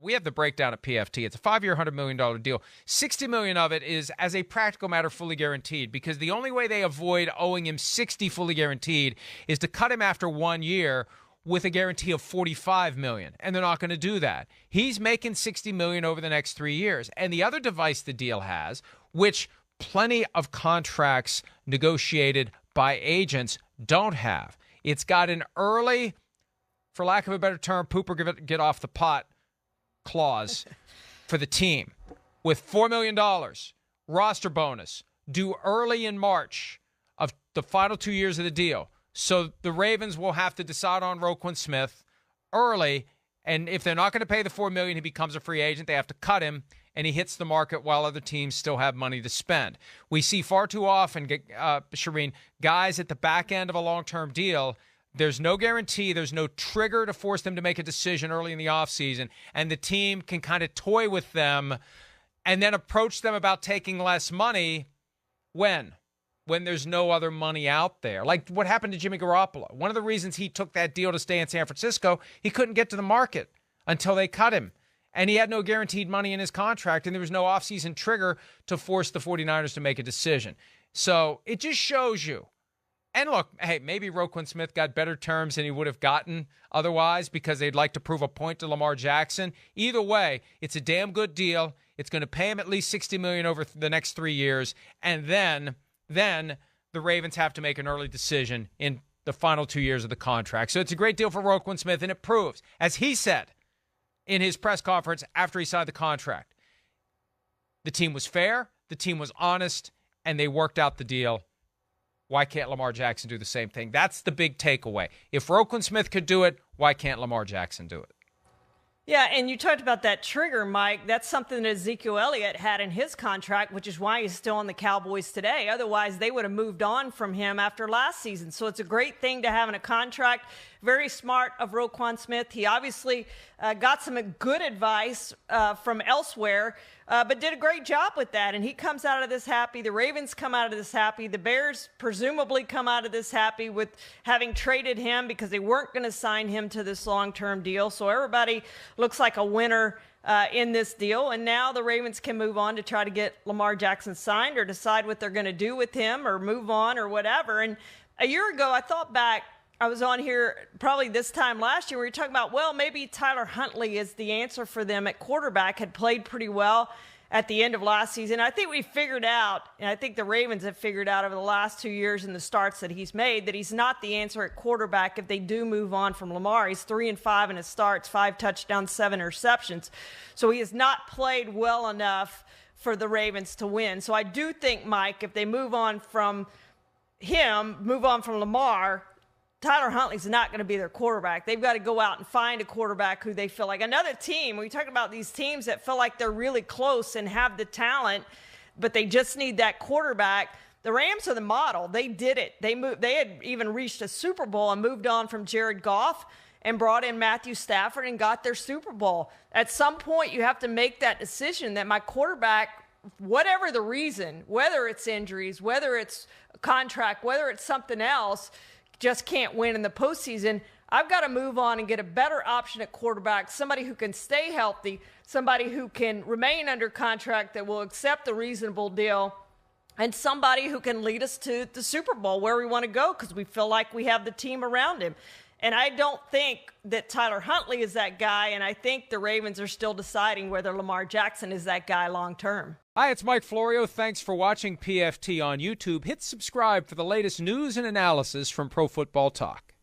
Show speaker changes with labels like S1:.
S1: We have the breakdown at PFT. It's a 5-year, $100 million deal. $60 million of it is, as a practical matter, fully guaranteed, because the only way they avoid owing him $60 fully guaranteed is to cut him after 1 year with a guarantee of $45 million, and they're not going to do that. He's making $60 million over the next 3 years. And the other device the deal has, which plenty of contracts negotiated by agents don't have, it's got an early, for lack of a better term, poop or get off the pot clause for the team with $4 million roster bonus due early in March of the final 2 years of the deal. So the Ravens will have to decide on Roquan Smith early, and if they're not going to pay the $4 million, he becomes a free agent. They have to cut him, and he hits the market while other teams still have money to spend. We see far too often, Charean, guys at the back end of a long-term deal, there's no guarantee, there's no trigger to force them to make a decision early in the offseason, and the team can kind of toy with them and then approach them about taking less money when there's no other money out there. Like what happened to Jimmy Garoppolo. One of the reasons he took that deal to stay in San Francisco, he couldn't get to the market until they cut him. And he had no guaranteed money in his contract, and there was no offseason trigger to force the 49ers to make a decision. So it just shows you. And look, hey, maybe Roquan Smith got better terms than he would have gotten otherwise because they'd like to prove a point to Lamar Jackson. Either way, it's a damn good deal. It's going to pay him at least $60 million over the next 3 years. And then the Ravens have to make an early decision in the final 2 years of the contract. So it's a great deal for Roquan Smith, and it proves, as he said in his press conference after he signed the contract, the team was fair, the team was honest, and they worked out the deal. Why can't Lamar Jackson do the same thing? That's the big takeaway. If Roquan Smith could do it, why can't Lamar Jackson do it?
S2: Yeah, and you talked about that trigger, Mike. That's something that Ezekiel Elliott had in his contract, which is why he's still on the Cowboys today. Otherwise, they would have moved on from him after last season. So it's a great thing to have in a contract. Very smart of Roquan Smith. He obviously got some good advice from elsewhere, but did a great job with that. And he comes out of this happy. The Ravens come out of this happy. The Bears presumably come out of this happy with having traded him because they weren't going to sign him to this long-term deal. So everybody looks like a winner in this deal. And now the Ravens can move on to try to get Lamar Jackson signed or decide what they're going to do with him or move on or whatever. And a year ago, I thought back, I was on here probably this time last year where we were talking about, well, maybe Tyler Huntley is the answer for them at quarterback, had played pretty well at the end of last season. I think we figured out, and I think the Ravens have figured out over the last 2 years in the starts that he's made, that he's not the answer at quarterback if they do move on from Lamar. He's 3-5 in his starts, 5 touchdowns, 7 interceptions. So he has not played well enough for the Ravens to win. So I do think, Mike, if they move on from him, move on from Lamar, Tyler Huntley's not going to be their quarterback. They've got to go out and find a quarterback who they feel like. Another team, we talk about these teams that feel like they're really close and have the talent, but they just need that quarterback. The Rams are the model. They did it. They had even reached a Super Bowl and moved on from Jared Goff and brought in Matthew Stafford and got their Super Bowl. At some point, you have to make that decision that my quarterback, whatever the reason, whether it's injuries, whether it's a contract, whether it's something else, just can't win in the postseason. I've got to move on and get a better option at quarterback, somebody who can stay healthy, somebody who can remain under contract that will accept a reasonable deal, and somebody who can lead us to the Super Bowl where we want to go because we feel like we have the team around him. And I don't think that Tyler Huntley is that guy, and I think the Ravens are still deciding whether Lamar Jackson is that guy long term.
S1: Hi, it's Mike Florio. Thanks for watching PFT on YouTube. Hit subscribe for the latest news and analysis from Pro Football Talk.